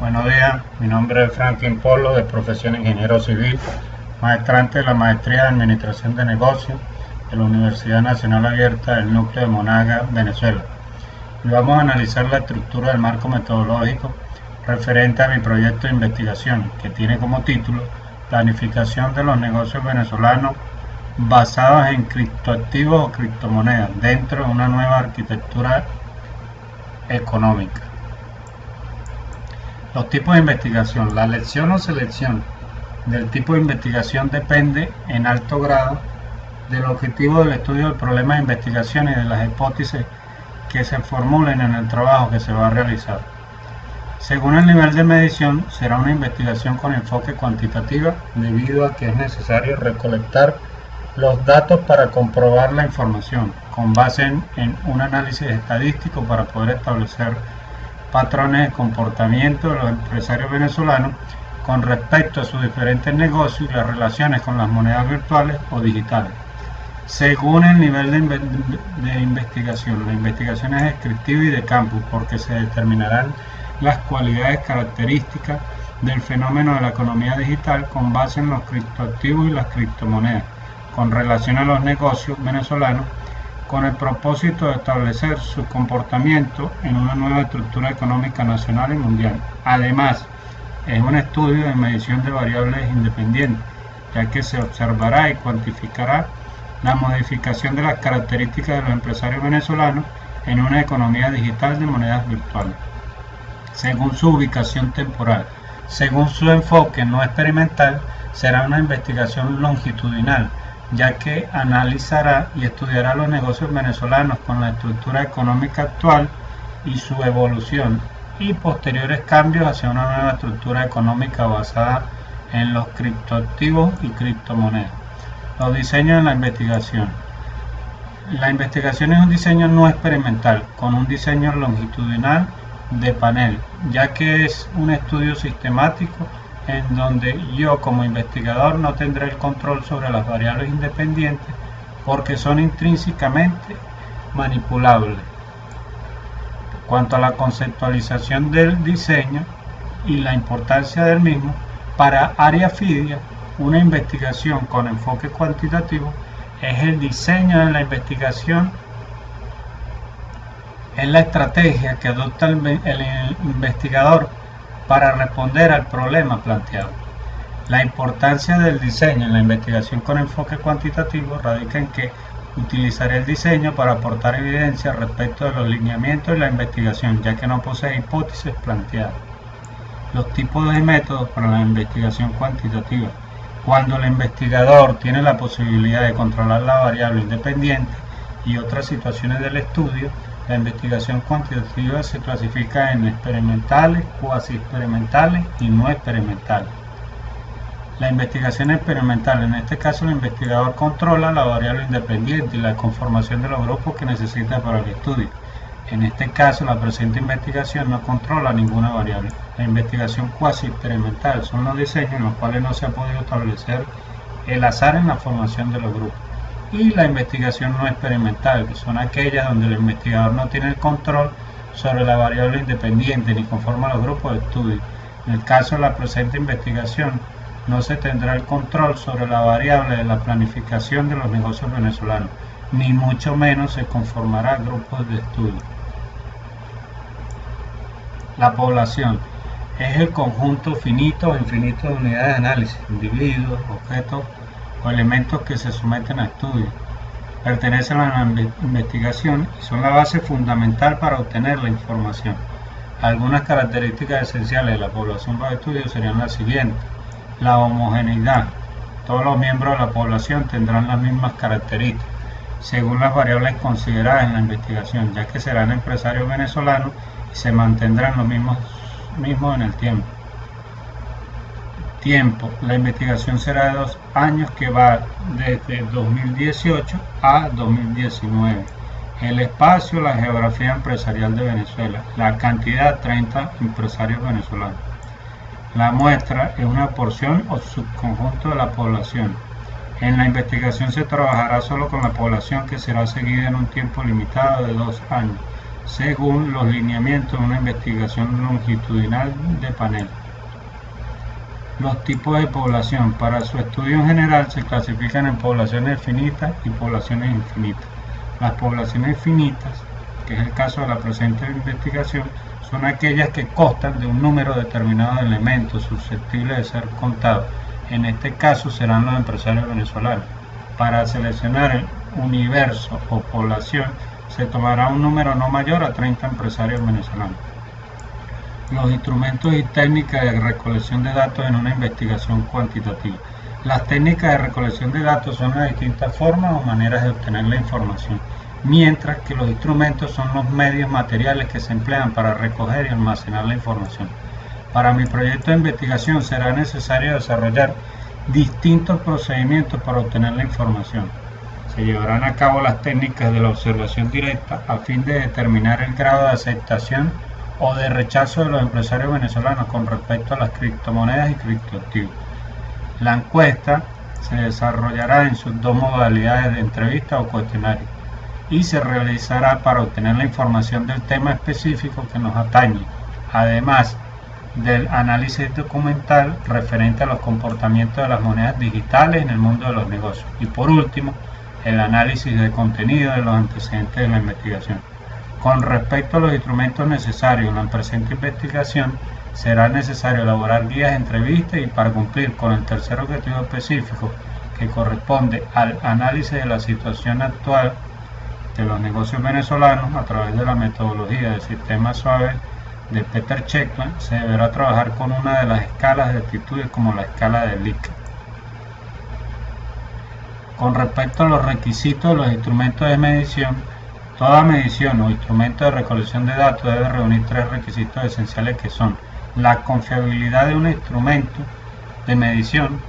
Buenos días, mi nombre es Franklin Polo, de profesión ingeniero civil, maestrante de la maestría de Administración de Negocios de la Universidad Nacional Abierta del Núcleo de Monaga, Venezuela. Y vamos a analizar la estructura del marco metodológico referente a mi proyecto de investigación, que tiene como título Planificación de los negocios venezolanos basados en criptoactivos o criptomonedas dentro de una nueva arquitectura económica. Los tipos de investigación. La elección o selección del tipo de investigación depende en alto grado del objetivo del estudio del problema de investigación y de las hipótesis que se formulen en el trabajo que se va a realizar. Según el nivel de medición, será una investigación con enfoque cuantitativo, debido a que es necesario recolectar los datos para comprobar la información, con base en un análisis estadístico para poder establecer patrones de comportamiento de los empresarios venezolanos con respecto a sus diferentes negocios y las relaciones con las monedas virtuales o digitales. Según el nivel de investigación, la investigación es descriptiva y de campo, porque se determinarán las cualidades características del fenómeno de la economía digital con base en los criptoactivos y las criptomonedas, con relación a los negocios venezolanos, con el propósito de establecer su comportamiento en una nueva estructura económica nacional y mundial. Además, es un estudio de medición de variables independientes, ya que se observará y cuantificará la modificación de las características de los empresarios venezolanos en una economía digital de monedas virtuales, según su ubicación temporal. Según su enfoque no experimental, será una investigación longitudinal, ya que analizará y estudiará los negocios venezolanos con la estructura económica actual y su evolución, y posteriores cambios hacia una nueva estructura económica basada en los criptoactivos y criptomonedas. Los diseños de la investigación. La investigación es un diseño no experimental, con un diseño longitudinal de panel, ya que es un estudio sistemático en donde yo como investigador no tendré el control sobre las variables independientes porque son intrínsecamente manipulables. Cuanto a la conceptualización del diseño y la importancia del mismo, para Área Fidia, una investigación con enfoque cuantitativo es el diseño de la investigación, es la estrategia que adopta el investigador para responder al problema planteado. La importancia del diseño en la investigación con enfoque cuantitativo radica en que utilizaré el diseño para aportar evidencia respecto de los lineamientos de la investigación, ya que no posee hipótesis planteadas. Los tipos de métodos para la investigación cuantitativa. Cuando el investigador tiene la posibilidad de controlar la variable independiente y otras situaciones del estudio, la investigación cuantitativa se clasifica en experimentales, cuasi experimentales y no experimentales. La investigación experimental, en este caso el investigador controla la variable independiente y la conformación de los grupos que necesita para el estudio. En este caso, la presente investigación no controla ninguna variable. La investigación cuasi experimental son los diseños en los cuales no se ha podido establecer el azar en la formación de los grupos. Y la investigación no experimental, que son aquellas donde el investigador no tiene el control sobre la variable independiente ni conforma los grupos de estudio. En el caso de la presente investigación, no se tendrá el control sobre la variable de la planificación de los negocios venezolanos, ni mucho menos se conformará grupos de estudio. La población es el conjunto finito o infinito de unidades de análisis, individuos, objetos o elementos que se someten a estudio. Pertenecen a la investigación y son la base fundamental para obtener la información. Algunas características esenciales de la población bajo estudio serían las siguientes. La homogeneidad. Todos los miembros de la población tendrán las mismas características, según las variables consideradas en la investigación, ya que serán empresarios venezolanos y se mantendrán los mismos en el tiempo. La investigación será de 2 años, que va desde 2018 a 2019. El espacio, la geografía empresarial de Venezuela. La cantidad, 30 empresarios venezolanos. La muestra es una porción o subconjunto de la población. En la investigación se trabajará solo con la población, que será seguida en un tiempo limitado de 2 años. según los lineamientos de una investigación longitudinal de panel. Los tipos de población. Para su estudio en general se clasifican en poblaciones finitas y poblaciones infinitas. Las poblaciones finitas, que es el caso de la presente investigación, son aquellas que constan de un número determinado de elementos susceptibles de ser contados. En este caso serán los empresarios venezolanos. Para seleccionar el universo o población se tomará un número no mayor a 30 empresarios venezolanos. Los instrumentos y técnicas de recolección de datos en una investigación cuantitativa. Las técnicas de recolección de datos son las distintas formas o maneras de obtener la información, mientras que los instrumentos son los medios materiales que se emplean para recoger y almacenar la información. Para mi proyecto de investigación será necesario desarrollar distintos procedimientos para obtener la información. Se llevarán a cabo las técnicas de la observación directa a fin de determinar el grado de aceptación o de rechazo de los empresarios venezolanos con respecto a las criptomonedas y criptoactivos. La encuesta se desarrollará en sus dos modalidades de entrevista o cuestionario y se realizará para obtener la información del tema específico que nos atañe, además del análisis documental referente a los comportamientos de las monedas digitales en el mundo de los negocios y por último el análisis de contenido de los antecedentes de la investigación. Con respecto a los instrumentos necesarios en la presente investigación, será necesario elaborar guías de entrevista y para cumplir con el tercer objetivo específico que corresponde al análisis de la situación actual de los negocios venezolanos a través de la metodología del sistema suave de Peter Checkman, se deberá trabajar con una de las escalas de actitudes como la escala de Likert. Con respecto a los requisitos de los instrumentos de medición, toda medición o instrumento de recolección de datos debe reunir tres requisitos esenciales que son la confiabilidad de un instrumento de medición,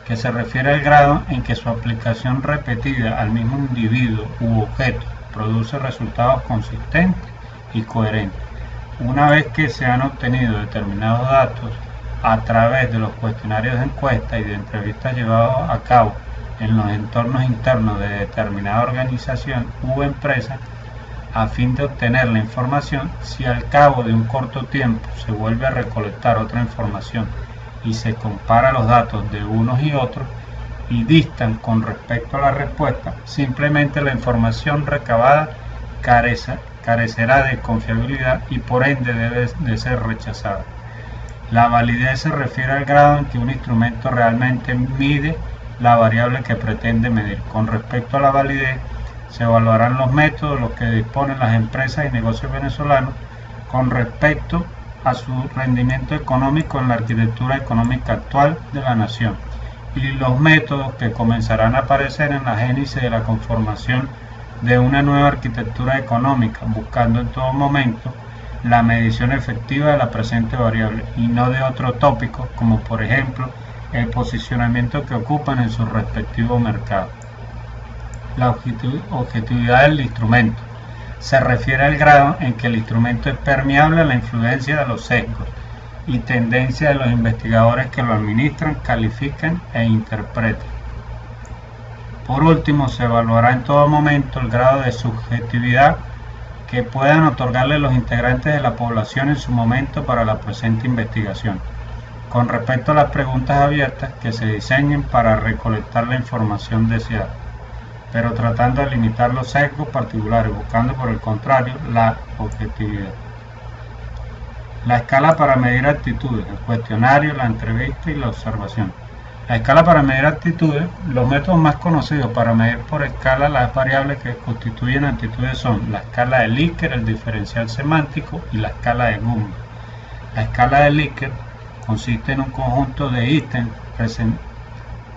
que se refiere al grado en que su aplicación repetida al mismo individuo u objeto produce resultados consistentes y coherentes. Una vez que se han obtenido determinados datos a través de los cuestionarios de encuesta y de entrevistas llevados a cabo en los entornos internos de determinada organización u empresa, a fin de obtener la información, si al cabo de un corto tiempo se vuelve a recolectar otra información y se compara los datos de unos y otros y distan con respecto a la respuesta, simplemente la información recabada carecerá de confiabilidad y por ende debe de ser rechazada. La validez se refiere al grado en que un instrumento realmente mide la variable que pretende medir. Con respecto a la validez, se evaluarán los métodos los que disponen las empresas y negocios venezolanos con respecto a su rendimiento económico en la arquitectura económica actual de la nación y los métodos que comenzarán a aparecer en la génesis de la conformación de una nueva arquitectura económica, buscando en todo momento la medición efectiva de la presente variable y no de otro tópico, como por ejemplo el posicionamiento que ocupan en su respectivo mercado. La objetividad del instrumento se refiere al grado en que el instrumento es permeable a la influencia de los sesgos y tendencias de los investigadores que lo administran, califican e interpretan. Por último, se evaluará en todo momento el grado de subjetividad que puedan otorgarle los integrantes de la población en su momento para la presente investigación, con respecto a las preguntas abiertas que se diseñen para recolectar la información deseada, pero tratando de limitar los sesgos particulares, buscando por el contrario la objetividad. La escala para medir actitudes, el cuestionario, la entrevista y la observación. La escala para medir actitudes, los métodos más conocidos para medir por escala las variables que constituyen actitudes son la escala de Likert, el diferencial semántico y la escala de Gummer. La escala de Likert consiste en un conjunto de ítems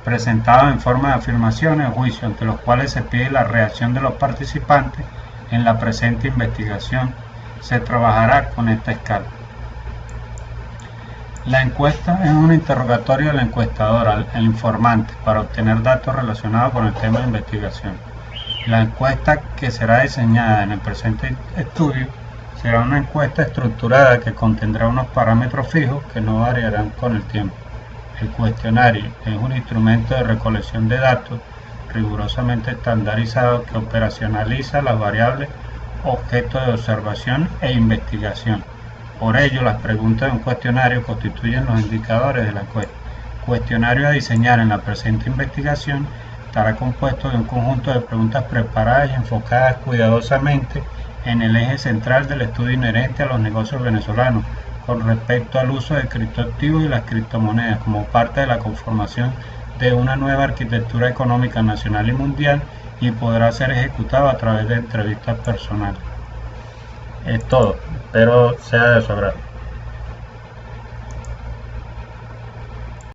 presentados en forma de afirmaciones o juicios ante los cuales se pide la reacción de los participantes. En la presente investigación se trabajará con esta escala. La encuesta es un interrogatorio del encuestador al informante para obtener datos relacionados con el tema de investigación. La encuesta que será diseñada en el presente estudio será una encuesta estructurada que contendrá unos parámetros fijos que no variarán con el tiempo. El cuestionario es un instrumento de recolección de datos rigurosamente estandarizado que operacionaliza las variables objeto de observación e investigación. Por ello, las preguntas de un cuestionario constituyen los indicadores de la cuestionario a diseñar en la presente investigación estará compuesto de un conjunto de preguntas preparadas y enfocadas cuidadosamente en el eje central del estudio inherente a los negocios venezolanos con respecto al uso de criptoactivos y las criptomonedas como parte de la conformación de una nueva arquitectura económica nacional y mundial y podrá ser ejecutado a través de entrevistas personales. Es todo, espero sea de su agrado.